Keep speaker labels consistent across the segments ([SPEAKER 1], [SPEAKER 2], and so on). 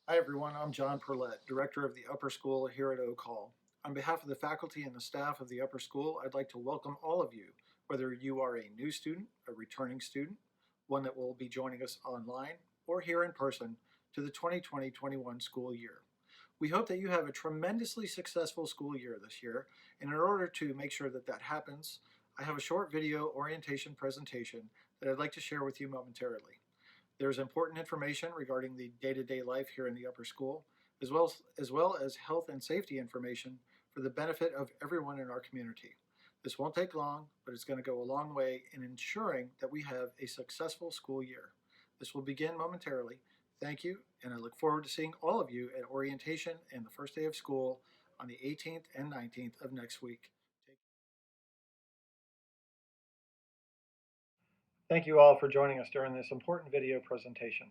[SPEAKER 1] Hi everyone, I'm John Perlette, Director of the Upper School here at Oak Hall. On behalf of the faculty and the staff of the Upper School, I'd like to welcome all of you, whether you are a new student, a returning student, one that will be joining us online, or here in person, to the 2020-21 school year. We hope that you have a tremendously successful school year this year, and in order to make sure that that happens, I have a short video orientation presentation that I'd like to share with you momentarily. There's important information regarding the day-to-day life here in the upper school, as well as health and safety information for the benefit of everyone in our community. This won't take long, but it's going to go a long way in ensuring that we have a successful school year. This will begin momentarily. Thank you, and I look forward to seeing all of you at orientation and the first day of school on the 18th and 19th of next week. Thank you all for joining us during this important video presentation.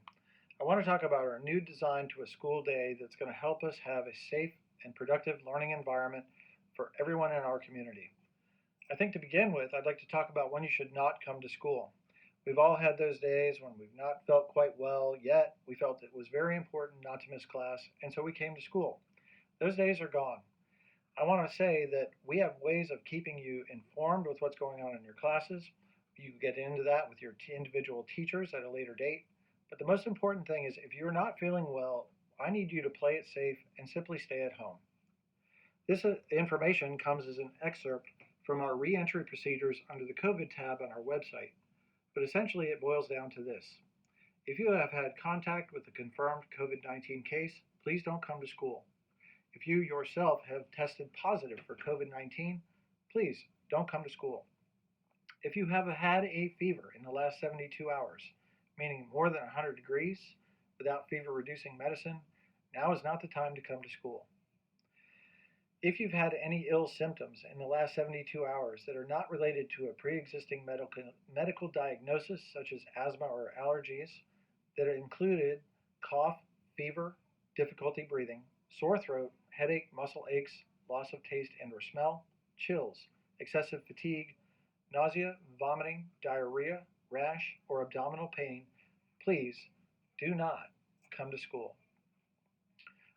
[SPEAKER 1] I want to talk about our new design to a school day that's going to help us have a safe and productive learning environment for everyone in our community. I think to begin with, I'd like to talk about when you should not come to school. We've all had those days when we've not felt quite well, yet we felt it was very important not to miss class, and so we came to school. Those days are gone. I want to say that we have ways of keeping you informed with what's going on in your classes. You get into that with your individual teachers at a later date. But the most important thing is if you're not feeling well, I need you to play it safe and simply stay at home. This information comes as an excerpt from our reentry procedures under the COVID tab on our website. But essentially, it boils down to this. If you have had contact with a confirmed COVID-19 case, please don't come to school. If you yourself have tested positive for COVID-19, please don't come to school. If you have had a fever in the last 72 hours, meaning more than 100 degrees, without fever reducing medicine, now is not the time to come to school. If you've had any ill symptoms in the last 72 hours that are not related to a pre-existing medical diagnosis, such as asthma or allergies, that included cough, fever, difficulty breathing, sore throat, headache, muscle aches, loss of taste and or smell, chills, excessive fatigue, nausea, vomiting, diarrhea, rash, or abdominal pain, please do not come to school.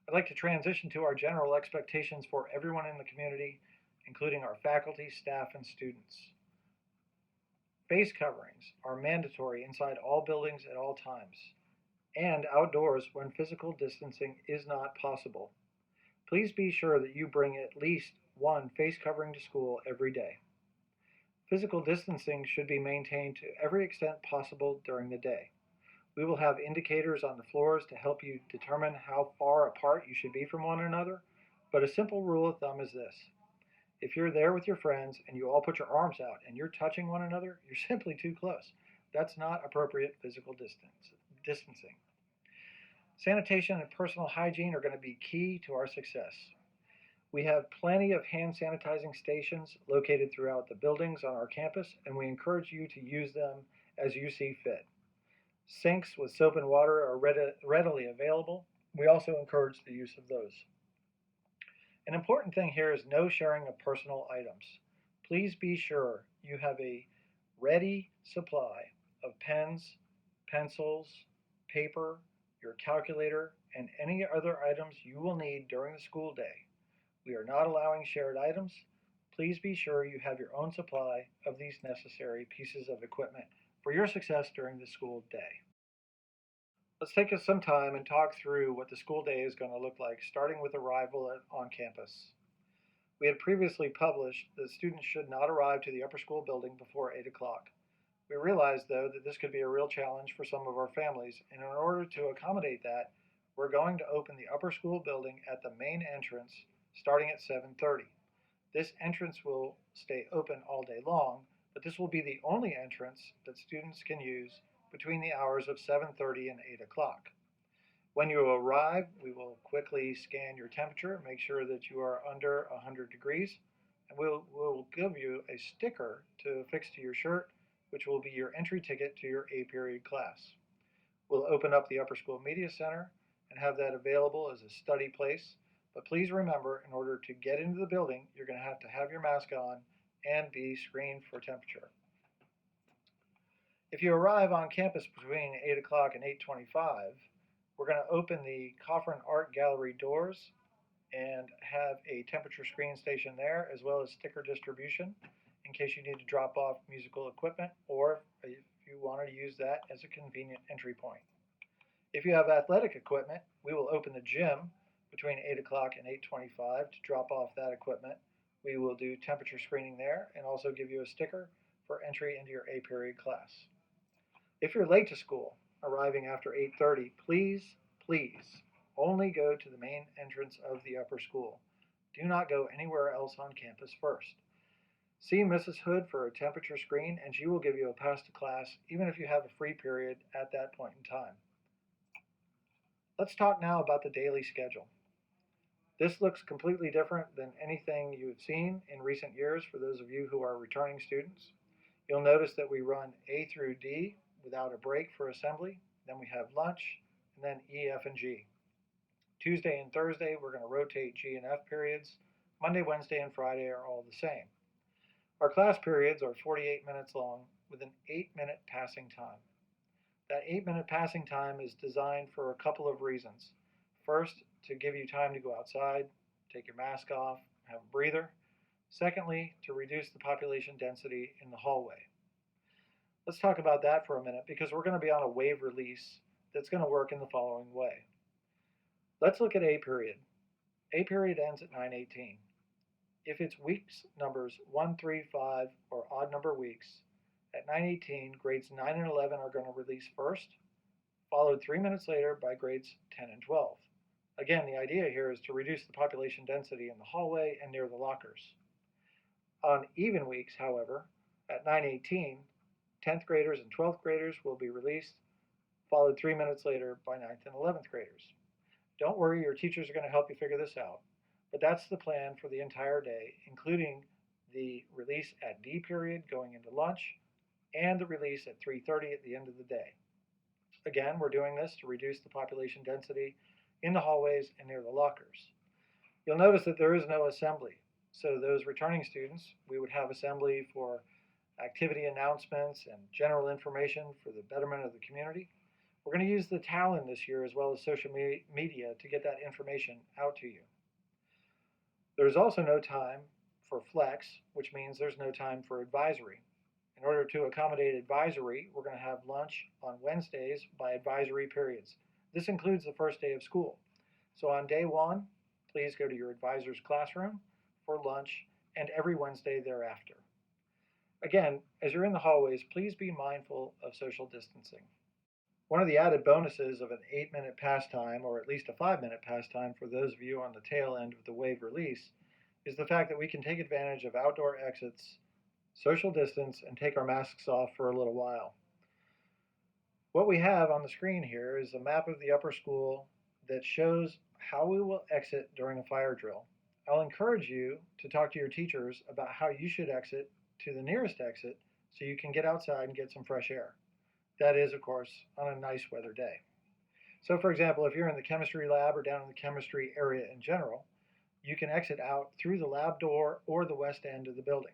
[SPEAKER 1] I'd like to transition to our general expectations for everyone in the community, including our faculty, staff, and students. Face coverings are mandatory inside all buildings at all times, and outdoors when physical distancing is not possible. Please be sure that you bring at least one face covering to school every day. Physical distancing should be maintained to every extent possible during the day. We will have indicators on the floors to help you determine how far apart you should be from one another, but a simple rule of thumb is this. If you're there with your friends and you all put your arms out and you're touching one another, you're simply too close. That's not appropriate physical distancing. Sanitation and personal hygiene are going to be key to our success. We have plenty of hand sanitizing stations located throughout the buildings on our campus, and we encourage you to use them as you see fit. Sinks with soap and water are readily available. We also encourage the use of those. An important thing here is no sharing of personal items. Please be sure you have a ready supply of pens, pencils, paper, your calculator, and any other items you will need during the school day. We are not allowing shared items. Please be sure you have your own supply of these necessary pieces of equipment for your success during the school day. Let's take us some time and talk through what the school day is going to look like, starting with arrival on campus. We had previously published that students should not arrive to the upper school building before 8 o'clock. We realized, though, that this could be a real challenge for some of our families, and in order to accommodate that, we're going to open the upper school building at the main entrance starting at 7:30. This entrance will stay open all day long, but this will be the only entrance that students can use between the hours of 7:30 and 8 o'clock. When you arrive, we will quickly scan your temperature, make sure that you are under 100 degrees, and we'll give you a sticker to affix to your shirt, which will be your entry ticket to your A period class. We'll open up the Upper School Media Center and have that available as a study place. But please remember, in order to get into the building, you're going to have your mask on and be screened for temperature. If you arrive on campus between 8 o'clock and 8:25, We're going to open the Coffin Art Gallery doors and have a temperature screen station there, as well as sticker distribution in case you need to drop off musical equipment or if you want to use that as a convenient entry point. If you have athletic equipment, we will open the gym between 8 o'clock and 8:25 to drop off that equipment. We will do temperature screening there and also give you a sticker for entry into your A period class. If you're late to school, arriving after 8:30, please only go to the main entrance of the upper school. Do not go anywhere else on campus first. See Mrs. Hood for a temperature screen and she will give you a pass to class even if you have a free period at that point in time. Let's talk now about the daily schedule. This looks completely different than anything you have seen in recent years for those of you who are returning students. You'll notice that we run A through D without a break for assembly, then we have lunch, and then E, F, and G. Tuesday and Thursday we're going to rotate G and F periods. Monday, Wednesday, and Friday are all the same. Our class periods are 48 minutes long with an 8-minute passing time. That 8-minute passing time is designed for a couple of reasons. First, to give you time to go outside, take your mask off, have a breather. Secondly, to reduce the population density in the hallway. Let's talk about that for a minute because we're going to be on a wave release that's going to work in the following way. Let's look at A period. A period ends at 9:18. If it's weeks numbers 1, 3, 5, or odd number weeks, at 9:18, grades 9 and 11 are going to release first, followed 3 minutes later by grades 10 and 12. Again, the idea here is to reduce the population density in the hallway and near the lockers. On even weeks, however, at 9:18, 10th graders and 12th graders will be released, followed 3 minutes later by 9th and 11th graders. Don't worry, your teachers are going to help you figure this out, but that's the plan for the entire day, including the release at D period going into lunch and the release at 3:30 at the end of the day. Again, we're doing this to reduce the population density in the hallways and near the lockers. You'll notice that there is no assembly. So those returning students, we would have assembly for activity announcements and general information for the betterment of the community. We're going to use the Talon this year as well as social media to get that information out to you. There's also no time for flex, which means there's no time for advisory. In order to accommodate advisory, we're going to have lunch on Wednesdays by advisory periods. This includes the first day of school. So on day 1, please go to your advisor's classroom for lunch and every Wednesday thereafter. Again, as you're in the hallways, please be mindful of social distancing. One of the added bonuses of an 8-minute pastime, or at least a 5-minute pastime for those of you on the tail end of the wave release, is the fact that we can take advantage of outdoor exits, social distance, and take our masks off for a little while. What we have on the screen here is a map of the upper school that shows how we will exit during a fire drill. I'll encourage you to talk to your teachers about how you should exit to the nearest exit so you can get outside and get some fresh air. That is, of course, on a nice weather day. So for example, if you're in the chemistry lab or down in the chemistry area in general, you can exit out through the lab door or the west end of the building.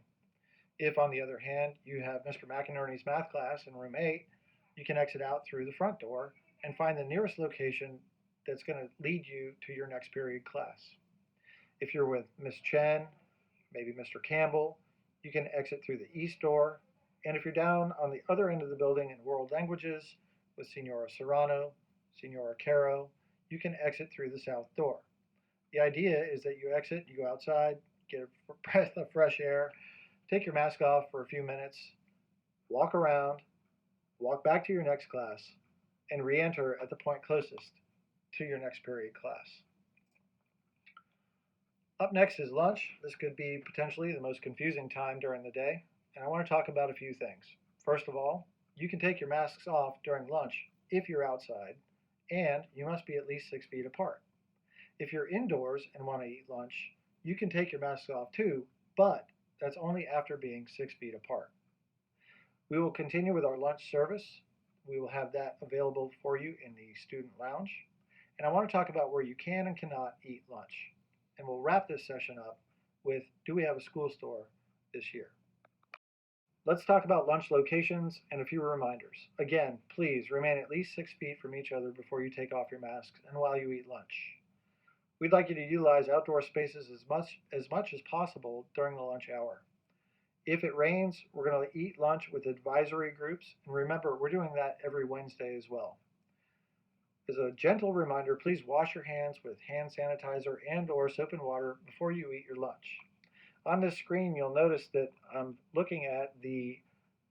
[SPEAKER 1] If, on the other hand, you have Mr. McInerney's math class in room 8, you can exit out through the front door and find the nearest location that's going to lead you to your next period class. If you're with Ms. Chen, maybe Mr. Campbell, you can exit through the east door. And if you're down on the other end of the building in world languages with Senora Serrano, Senora Caro, you can exit through the south door. The idea is that you exit, you go outside, get a breath of fresh air, take your mask off for a few minutes, walk around, walk back to your next class, and re-enter at the point closest to your next period class. Up next is lunch. This could be potentially the most confusing time during the day, and I want to talk about a few things. First of all, you can take your masks off during lunch if you're outside, and you must be at least 6 feet apart. If you're indoors and want to eat lunch, you can take your masks off too, but that's only after being 6 feet apart. We will continue with our lunch service. We will have that available for you in the student lounge. And I want to talk about where you can and cannot eat lunch. And we'll wrap this session up with, do we have a school store this year? Let's talk about lunch locations and a few reminders. Again, please remain at least 6 feet from each other before you take off your masks and while you eat lunch. We'd like you to utilize outdoor spaces as much as possible during the lunch hour. If it rains, we're going to eat lunch with advisory groups, and remember, we're doing that every Wednesday as well. As a gentle reminder, please wash your hands with hand sanitizer and/or soap and water before you eat your lunch. On this screen, you'll notice that I'm looking at the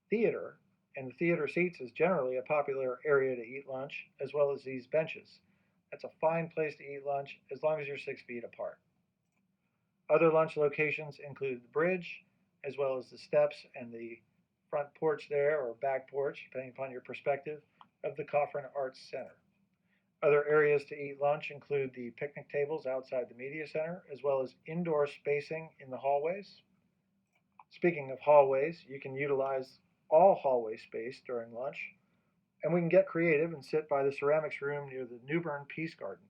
[SPEAKER 1] theater, and the theater seats is generally a popular area to eat lunch, as well as these benches. That's a fine place to eat lunch as long as you're 6 feet apart. Other lunch locations include the bridge, as well as the steps and the front porch there, or back porch, depending upon your perspective, of the Coffrin Arts Center. Other areas to eat lunch include the picnic tables outside the media center, as well as indoor spacing in the hallways. Speaking of hallways, you can utilize all hallway space during lunch, and we can get creative and sit by the ceramics room near the Newbern Peace Garden.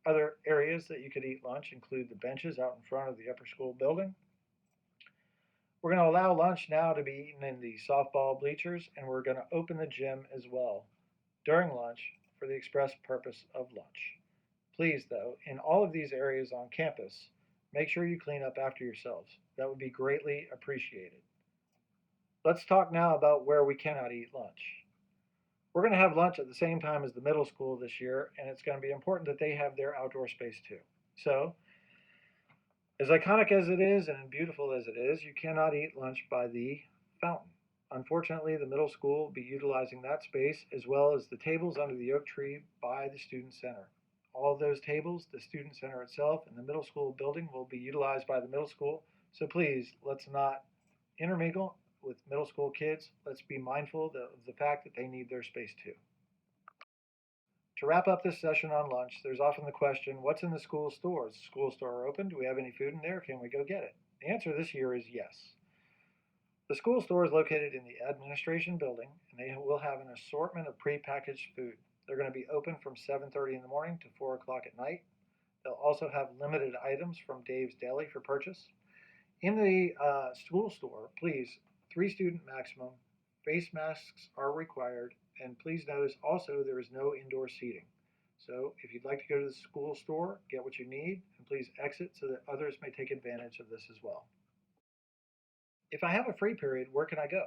[SPEAKER 1] Other areas that you could eat lunch include the benches out in front of the upper school building. We're going to allow lunch now to be eaten in the softball bleachers, and we're going to open the gym as well during lunch for the express purpose of lunch. Please, though, in all of these areas on campus, make sure you clean up after yourselves. That would be greatly appreciated. Let's talk now about where we cannot eat lunch. We're going to have lunch at the same time as the middle school this year, and it's going to be important that they have their outdoor space too. So, as iconic as it is and beautiful as it is, you cannot eat lunch by the fountain. Unfortunately, the middle school will be utilizing that space as well as the tables under the oak tree by the student center. All of those tables, the student center itself, and the middle school building will be utilized by the middle school. So please, let's not intermingle with middle school kids. Let's be mindful of the fact that they need their space too. To wrap up this session on lunch, there's often the question, what's in the school store? Is the school store open? Do we have any food in there? Can we go get it? The answer this year is yes. The school store is located in the administration building, and they will have an assortment of prepackaged food. They're going to be open from 7:30 in the morning to 4 o'clock at night. They'll also have limited items from Dave's Deli for purchase. In the school store, please, 3 student maximum, face masks are required, and please notice also there is no indoor seating. So if you'd like to go to the school store, get what you need, and please exit so that others may take advantage of this as well. If I have a free period, where can I go?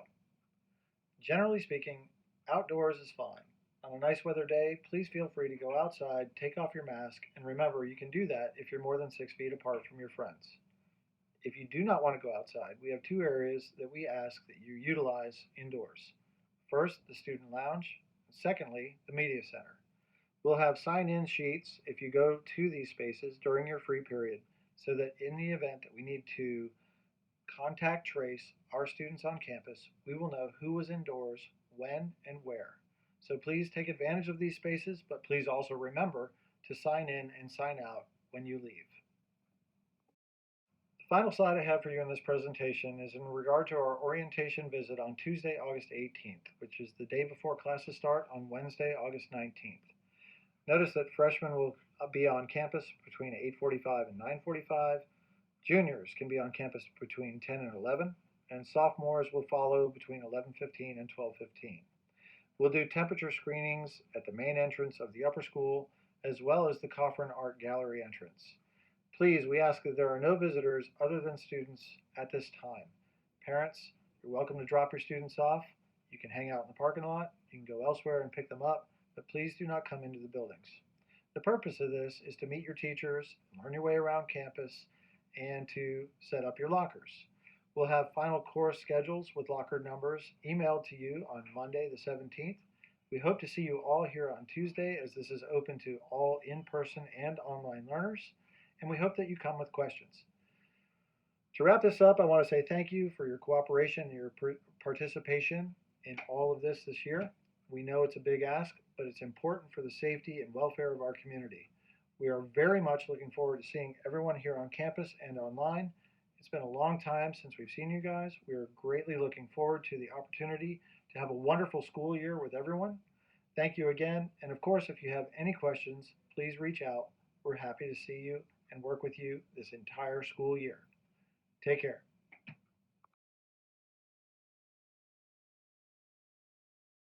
[SPEAKER 1] Generally speaking, outdoors is fine. On a nice weather day, please feel free to go outside, take off your mask, and remember you can do that if you're more than 6 feet apart from your friends. If you do not want to go outside, we have 2 areas that we ask that you utilize indoors. First, the student lounge, and secondly, the media center. We'll have sign-in sheets if you go to these spaces during your free period, so that in the event that we need to contact trace our students on campus, we will know who was indoors, when, and where. So please take advantage of these spaces, but please also remember to sign in and sign out when you leave. The final slide I have for you in this presentation is in regard to our orientation visit on Tuesday, August 18th, which is the day before classes start on Wednesday, August 19th. Notice that freshmen will be on campus between 8:45 and 9:45. Juniors can be on campus between 10 and 11, and sophomores will follow between 11:15 and 12:15. We'll do temperature screenings at the main entrance of the upper school, as well as the Coffrin Art Gallery entrance. Please, we ask that there are no visitors other than students at this time. Parents, you're welcome to drop your students off. You can hang out in the parking lot, you can go elsewhere and pick them up, but please do not come into the buildings. The purpose of this is to meet your teachers, learn your way around campus, and to set up your lockers. We'll have final course schedules with locker numbers emailed to you on Monday the 17th. We hope to see you all here on Tuesday, as this is open to all in-person and online learners, and we hope that you come with questions. To wrap this up, I want to say thank you for your cooperation and your participation in all of this year. We know it's a big ask, but it's important for the safety and welfare of our community. We are very much looking forward to seeing everyone here on campus and online. It's been a long time since we've seen you guys. We are greatly looking forward to the opportunity to have a wonderful school year with everyone. Thank you again, and of course, if you have any questions, please reach out. We're happy to see you and work with you this entire school year. Take care.